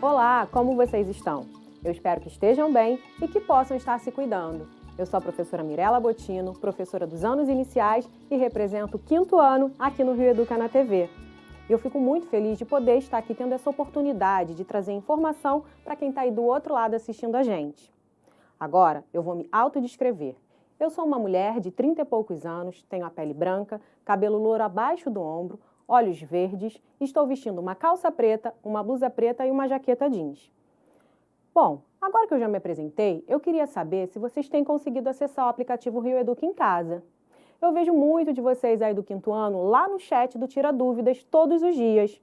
Olá, como vocês estão? Eu espero que estejam bem e que possam estar se cuidando. Eu sou a professora Mirela Bottino, professora dos anos iniciais e represento o 5º ano aqui no Rio Educa na TV. E eu fico muito feliz de poder estar aqui tendo essa oportunidade de trazer informação para quem está aí do outro lado assistindo a gente. Agora, eu vou me autodescrever. Eu sou uma mulher de 30 e poucos anos, tenho a pele branca, cabelo louro abaixo do ombro, olhos verdes, estou vestindo uma calça preta, uma blusa preta e uma jaqueta jeans. Bom, agora que eu já me apresentei, eu queria saber se vocês têm conseguido acessar o aplicativo Rio Educa em casa. Eu vejo muito de vocês aí do 5º ano lá no chat do Tira Dúvidas todos os dias.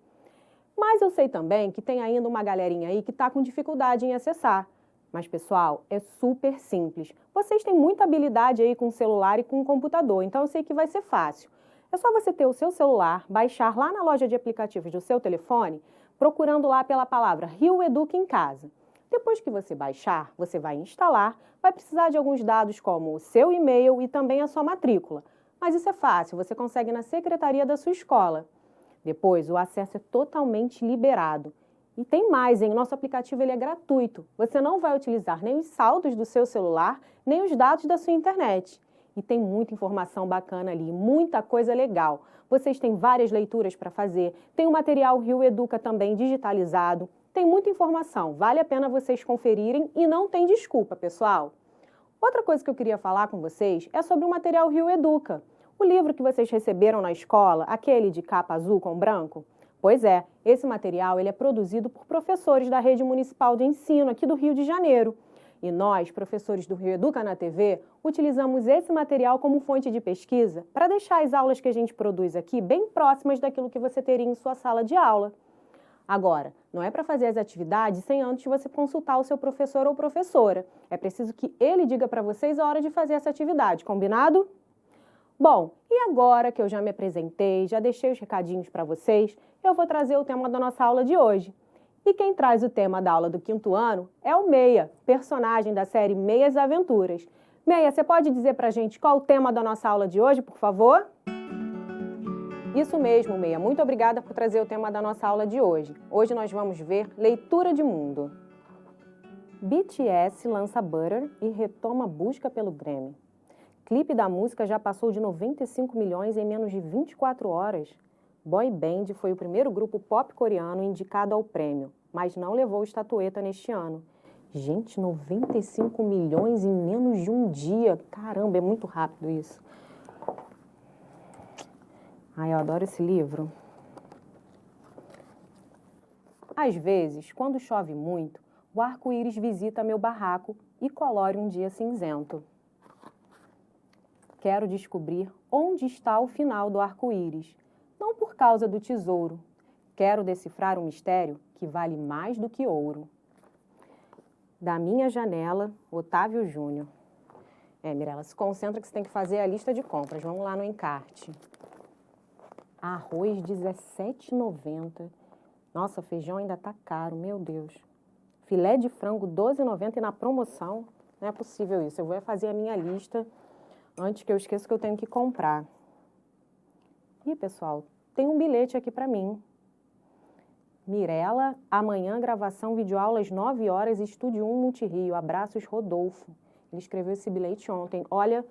Mas eu sei também que tem ainda uma galerinha aí que está com dificuldade em acessar. Mas, pessoal, é super simples. Vocês têm muita habilidade aí com o celular e com o computador, então eu sei que vai ser fácil. É só você ter o seu celular, baixar lá na loja de aplicativos do seu telefone, procurando lá pela palavra Rio Educa em casa. Depois que você baixar, você vai instalar, vai precisar de alguns dados como o seu e-mail e também a sua matrícula. Mas isso é fácil, você consegue na secretaria da sua escola. Depois, o acesso é totalmente liberado. E tem mais, hein? O nosso aplicativo ele é gratuito. Você não vai utilizar nem os saldos do seu celular, nem os dados da sua internet. E tem muita informação bacana ali, muita coisa legal. Vocês têm várias leituras para fazer, tem o material Rio Educa também digitalizado, tem muita informação, vale a pena vocês conferirem e não tem desculpa, pessoal. Outra coisa que eu queria falar com vocês é sobre o material Rio Educa. O livro que vocês receberam na escola, aquele de capa azul com branco? Pois é, esse material ele é produzido por professores da Rede Municipal de Ensino aqui do Rio de Janeiro. E nós, professores do Rio Educa na TV, utilizamos esse material como fonte de pesquisa para deixar as aulas que a gente produz aqui bem próximas daquilo que você teria em sua sala de aula. Agora, não é para fazer as atividades sem antes você consultar o seu professor ou professora. É preciso que ele diga para vocês a hora de fazer essa atividade, combinado? Bom, e agora que eu já me apresentei, já deixei os recadinhos para vocês, eu vou trazer o tema da nossa aula de hoje. E quem traz o tema da aula do 5º ano é o Meia, personagem da série Meias Aventuras. Meia, você pode dizer pra gente qual o tema da nossa aula de hoje, por favor? Isso mesmo, Meia. Muito obrigada por trazer o tema da nossa aula de hoje. Hoje nós vamos ver leitura de mundo. BTS lança Butter e retoma a busca pelo Grammy. Clipe da música já passou de 95 milhões em menos de 24 horas. Boy Band foi o primeiro grupo pop coreano indicado ao prêmio, mas não levou estatueta neste ano. Gente, 95 milhões em menos de um dia. Caramba, é muito rápido isso. Ai, eu adoro esse livro. Às vezes, quando chove muito, o arco-íris visita meu barraco e colore um dia cinzento. Quero descobrir onde está o final do arco-íris. Não por causa do tesouro. Quero decifrar um mistério que vale mais do que ouro. Da minha janela, Otávio Júnior. Mirela, se concentra que você tem que fazer a lista de compras. Vamos lá no encarte. Arroz, R$17,90. Nossa, feijão ainda tá caro, meu Deus. Filé de frango, R$12,90 e na promoção. Não é possível isso. Eu vou fazer a minha lista antes que eu esqueça que eu tenho que comprar. Ih, pessoal, tem um bilhete aqui para mim. Mirela, amanhã gravação videoaula às 9 horas, Estúdio 1 Multirio. Abraços, Rodolfo. Ele escreveu esse bilhete ontem. Olha,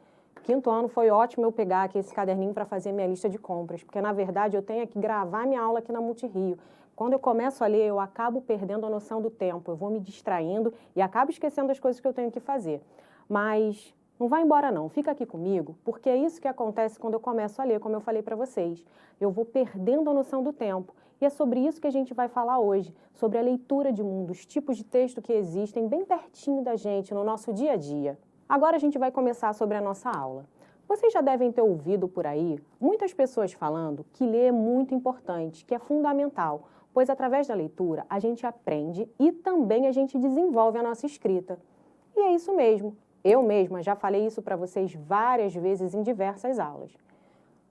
5º ano foi ótimo eu pegar aqui esse caderninho para fazer minha lista de compras, porque na verdade eu tenho que gravar minha aula aqui na Multirio. Quando eu começo a ler, eu acabo perdendo a noção do tempo, eu vou me distraindo e acabo esquecendo as coisas que eu tenho que fazer. Mas não vai embora não, fica aqui comigo, porque é isso que acontece quando eu começo a ler, como eu falei para vocês. Eu vou perdendo a noção do tempo. E é sobre isso que a gente vai falar hoje, sobre a leitura de mundo, os tipos de texto que existem bem pertinho da gente, no nosso dia a dia. Agora a gente vai começar sobre a nossa aula. Vocês já devem ter ouvido por aí muitas pessoas falando que ler é muito importante, que é fundamental, pois através da leitura a gente aprende e também a gente desenvolve a nossa escrita. E é isso mesmo. Eu mesma já falei isso para vocês várias vezes em diversas aulas.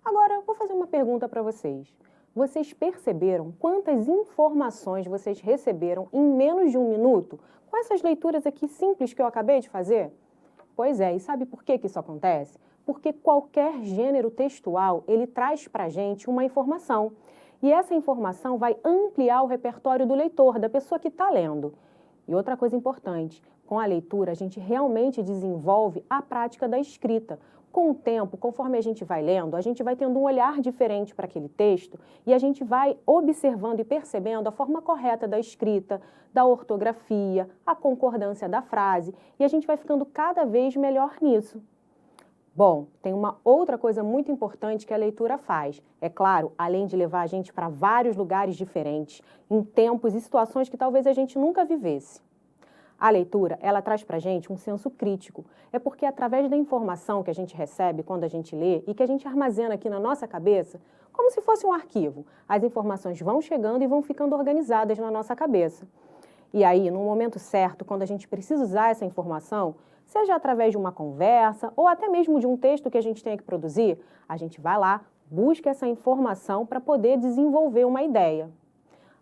Agora, eu vou fazer uma pergunta para vocês. Vocês perceberam quantas informações vocês receberam em menos de um minuto com essas leituras aqui simples que eu acabei de fazer? Pois é, e sabe por que isso acontece? Porque qualquer gênero textual, ele traz para a gente uma informação. E essa informação vai ampliar o repertório do leitor, da pessoa que está lendo. E outra coisa importante, com a leitura a gente realmente desenvolve a prática da escrita. Com o tempo, conforme a gente vai lendo, a gente vai tendo um olhar diferente para aquele texto e a gente vai observando e percebendo a forma correta da escrita, da ortografia, a concordância da frase, e a gente vai ficando cada vez melhor nisso. Bom, tem uma outra coisa muito importante que a leitura faz. É claro, além de levar a gente para vários lugares diferentes, em tempos e situações que talvez a gente nunca vivesse. A leitura, ela traz para a gente um senso crítico. É porque através da informação que a gente recebe quando a gente lê e que a gente armazena aqui na nossa cabeça, como se fosse um arquivo, as informações vão chegando e vão ficando organizadas na nossa cabeça. E aí, no momento certo, quando a gente precisa usar essa informação, seja através de uma conversa ou até mesmo de um texto que a gente tenha que produzir, a gente vai lá, busca essa informação para poder desenvolver uma ideia.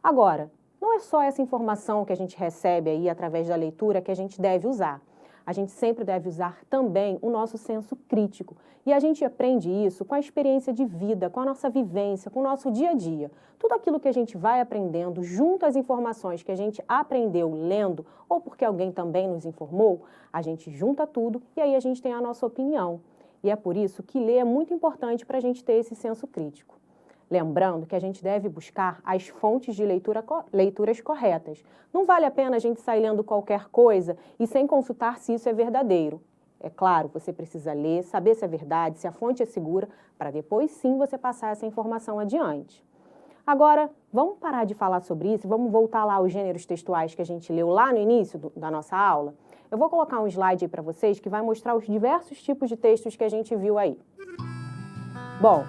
Agora, não é só essa informação que a gente recebe aí através da leitura que a gente deve usar. A gente sempre deve usar também o nosso senso crítico. E a gente aprende isso com a experiência de vida, com a nossa vivência, com o nosso dia a dia. Tudo aquilo que a gente vai aprendendo junto às informações que a gente aprendeu lendo ou porque alguém também nos informou, a gente junta tudo e aí a gente tem a nossa opinião. E é por isso que ler é muito importante para a gente ter esse senso crítico. Lembrando que a gente deve buscar as fontes de leituras corretas. Não vale a pena a gente sair lendo qualquer coisa e sem consultar se isso é verdadeiro. É claro, você precisa ler, saber se é verdade, se a fonte é segura, para depois sim você passar essa informação adiante. Agora, vamos parar de falar sobre isso e vamos voltar lá aos gêneros textuais que a gente leu lá no início da nossa aula? Eu vou colocar um slide aí para vocês que vai mostrar os diversos tipos de textos que a gente viu aí. Bom,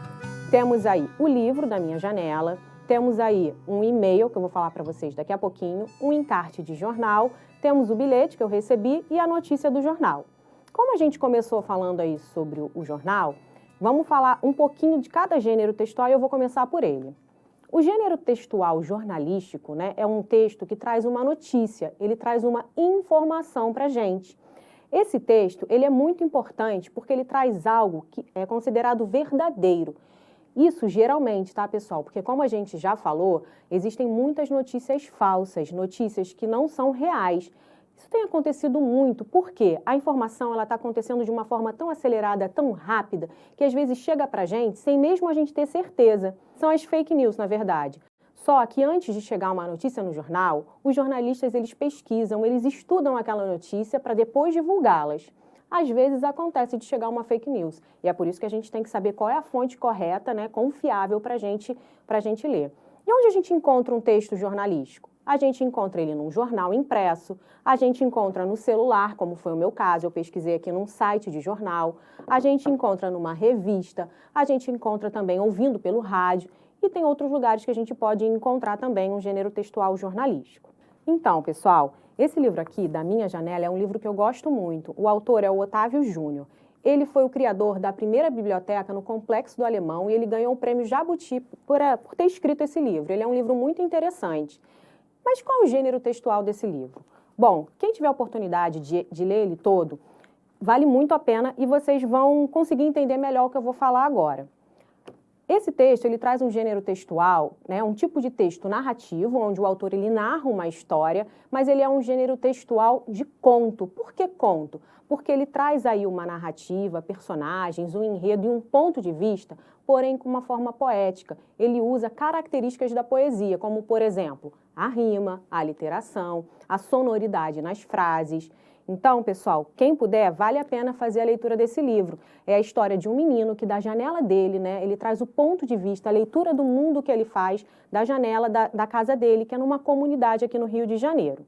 temos aí o livro da minha janela, temos aí um e-mail, que eu vou falar para vocês daqui a pouquinho, um encarte de jornal, temos o bilhete que eu recebi e a notícia do jornal. Como a gente começou falando aí sobre o jornal, vamos falar um pouquinho de cada gênero textual e eu vou começar por ele. O gênero textual jornalístico, né, é um texto que traz uma notícia, ele traz uma informação para a gente. Esse texto ele é muito importante porque ele traz algo que é considerado verdadeiro. Isso geralmente, tá, pessoal? Porque como a gente já falou, existem muitas notícias falsas, notícias que não são reais. Isso tem acontecido muito, porque a informação ela está acontecendo de uma forma tão acelerada, tão rápida, que às vezes chega para a gente sem mesmo a gente ter certeza. São as fake news, na verdade. Só que antes de chegar uma notícia no jornal, os jornalistas eles pesquisam, eles estudam aquela notícia para depois divulgá-las. Às vezes acontece de chegar uma fake news. E é por isso que a gente tem que saber qual é a fonte correta, né, confiável para a gente ler. E onde a gente encontra um texto jornalístico? A gente encontra ele num jornal impresso, a gente encontra no celular, como foi o meu caso, eu pesquisei aqui num site de jornal, a gente encontra numa revista, a gente encontra também ouvindo pelo rádio e tem outros lugares que a gente pode encontrar também um gênero textual jornalístico. Então, pessoal, esse livro aqui, Da Minha Janela, é um livro que eu gosto muito. O autor é o Otávio Júnior. Ele foi o criador da primeira biblioteca no Complexo do Alemão e ele ganhou o prêmio Jabuti por ter escrito esse livro. Ele é um livro muito interessante. Mas qual é o gênero textual desse livro? Bom, quem tiver a oportunidade de ler ele todo, vale muito a pena e vocês vão conseguir entender melhor o que eu vou falar agora. Esse texto, ele traz um gênero textual, né, um tipo de texto narrativo, onde o autor ele narra uma história, mas ele é um gênero textual de conto. Por que conto? Porque ele traz aí uma narrativa, personagens, um enredo e um ponto de vista, porém com uma forma poética. Ele usa características da poesia, como, por exemplo, a rima, a aliteração, a sonoridade nas frases. Então, pessoal, quem puder, vale a pena fazer a leitura desse livro. É a história de um menino que da janela dele, né, ele traz o ponto de vista, a leitura do mundo que ele faz da janela da casa dele, que é numa comunidade aqui no Rio de Janeiro.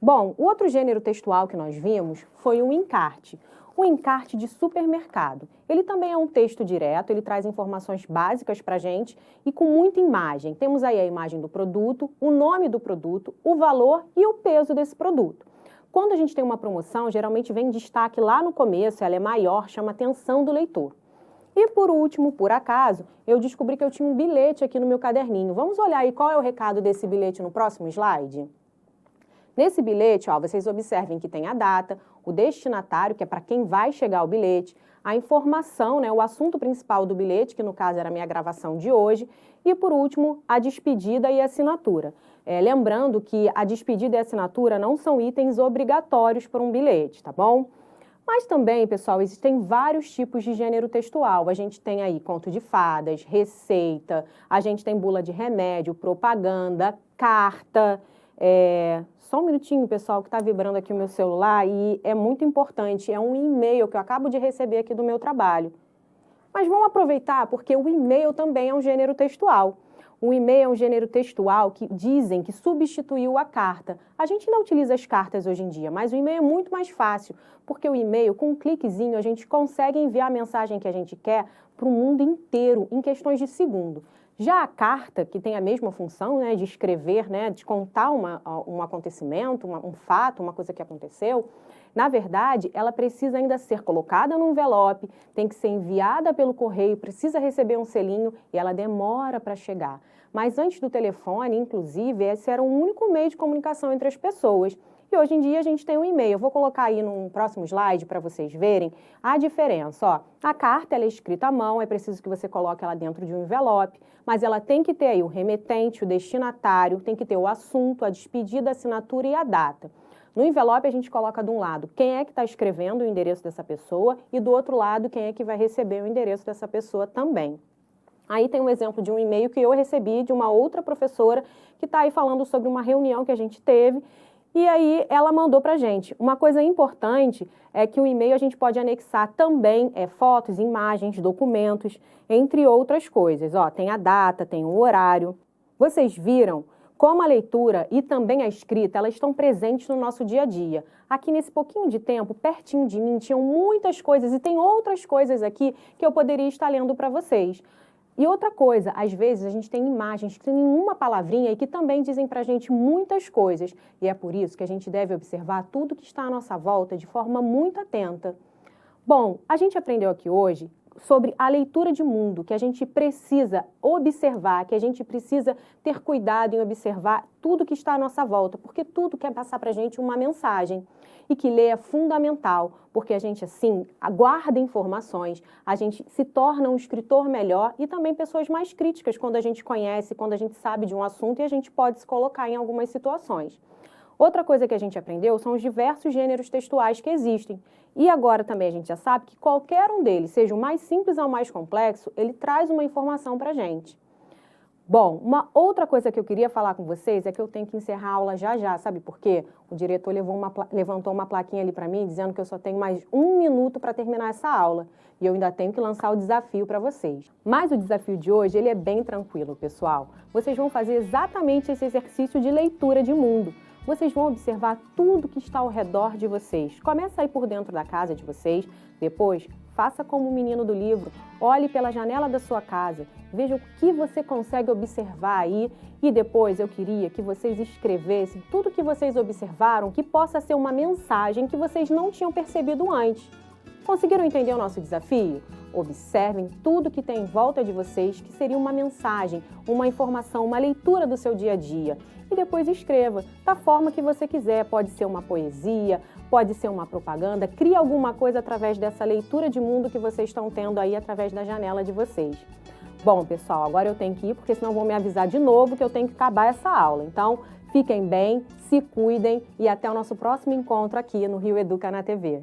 Bom, o outro gênero textual que nós vimos foi o encarte. O encarte de supermercado. Ele também é um texto direto, ele traz informações básicas para a gente e com muita imagem. Temos aí a imagem do produto, o nome do produto, o valor e o peso desse produto. Quando a gente tem uma promoção, geralmente vem destaque lá no começo, ela é maior, chama a atenção do leitor. E por último, por acaso, eu descobri que eu tinha um bilhete aqui no meu caderninho. Vamos olhar aí qual é o recado desse bilhete no próximo slide? Nesse bilhete, ó, vocês observem que tem a data, o destinatário, que é para quem vai chegar o bilhete, a informação, né, o assunto principal do bilhete, que no caso era a minha gravação de hoje, E, por último, a despedida e a assinatura. Lembrando que a despedida e a assinatura não são itens obrigatórios para um bilhete, tá bom? Mas também, pessoal, existem vários tipos de gênero textual. A gente tem aí conto de fadas, receita, a gente tem bula de remédio, propaganda, carta. Só um minutinho, pessoal, que está vibrando aqui o meu celular e é muito importante. É um e-mail que eu acabo de receber aqui do meu trabalho. Mas vamos aproveitar porque o e-mail também é um gênero textual. O e-mail é um gênero textual que dizem que substituiu a carta. A gente não utiliza as cartas hoje em dia, mas o e-mail é muito mais fácil, porque o e-mail, com um cliquezinho, a gente consegue enviar a mensagem que a gente quer para o mundo inteiro, em questões de segundo. Já a carta, que tem a mesma função, né, de escrever, né, de contar um acontecimento, um fato, uma coisa que aconteceu, na verdade, ela precisa ainda ser colocada no envelope, tem que ser enviada pelo correio, precisa receber um selinho e ela demora para chegar. Mas antes do telefone, inclusive, esse era o único meio de comunicação entre as pessoas. E hoje em dia a gente tem um e-mail. Eu vou colocar aí num próximo slide para vocês verem a diferença. Ó, a carta ela é escrita à mão, é preciso que você coloque ela dentro de um envelope, mas ela tem que ter aí o remetente, o destinatário, tem que ter o assunto, a despedida, a assinatura e a data. No envelope a gente coloca de um lado quem é que está escrevendo o endereço dessa pessoa e do outro lado quem é que vai receber o endereço dessa pessoa também. Aí tem um exemplo de um e-mail que eu recebi de uma outra professora que está aí falando sobre uma reunião que a gente teve e aí ela mandou para a gente. Uma coisa importante é que o e-mail a gente pode anexar também fotos, imagens, documentos, entre outras coisas. Ó, tem a data, tem o horário. Vocês viram como a leitura e também a escrita, elas estão presentes no nosso dia a dia. Aqui nesse pouquinho de tempo, pertinho de mim, tinham muitas coisas e tem outras coisas aqui que eu poderia estar lendo para vocês. E outra coisa, às vezes a gente tem imagens que tem uma palavrinha e que também dizem para a gente muitas coisas. E é por isso que a gente deve observar tudo que está à nossa volta de forma muito atenta. Bom, a gente aprendeu aqui hoje sobre a leitura de mundo, que a gente precisa observar, que a gente precisa ter cuidado em observar tudo que está à nossa volta, porque tudo quer passar para a gente uma mensagem. E que ler é fundamental, porque a gente, assim, guarda informações, a gente se torna um escritor melhor e também pessoas mais críticas quando a gente conhece, quando a gente sabe de um assunto e a gente pode se colocar em algumas situações. Outra coisa que a gente aprendeu são os diversos gêneros textuais que existem. E agora também a gente já sabe que qualquer um deles, seja o mais simples ou o mais complexo, ele traz uma informação para a gente. Bom, uma outra coisa que eu queria falar com vocês é que eu tenho que encerrar a aula já, sabe por quê? O diretor levantou uma plaquinha ali para mim dizendo que eu só tenho mais 1 minuto para terminar essa aula. E eu ainda tenho que lançar o desafio para vocês. Mas o desafio de hoje, ele é bem tranquilo, pessoal. Vocês vão fazer exatamente esse exercício de leitura de mundo. Vocês vão observar tudo que está ao redor de vocês. Começa aí por dentro da casa de vocês, depois faça como o menino do livro, olhe pela janela da sua casa, veja o que você consegue observar aí e depois eu queria que vocês escrevessem tudo que vocês observaram que possa ser uma mensagem que vocês não tinham percebido antes. Conseguiram entender o nosso desafio? Observem tudo que tem em volta de vocês, que seria uma mensagem, uma informação, uma leitura do seu dia a dia. E depois escreva, da forma que você quiser. Pode ser uma poesia, pode ser uma propaganda. Crie alguma coisa através dessa leitura de mundo que vocês estão tendo aí através da janela de vocês. Bom, pessoal, agora eu tenho que ir, porque senão vão me avisar de novo que eu tenho que acabar essa aula. Então, fiquem bem, se cuidem e até o nosso próximo encontro aqui no Rio Educa na TV.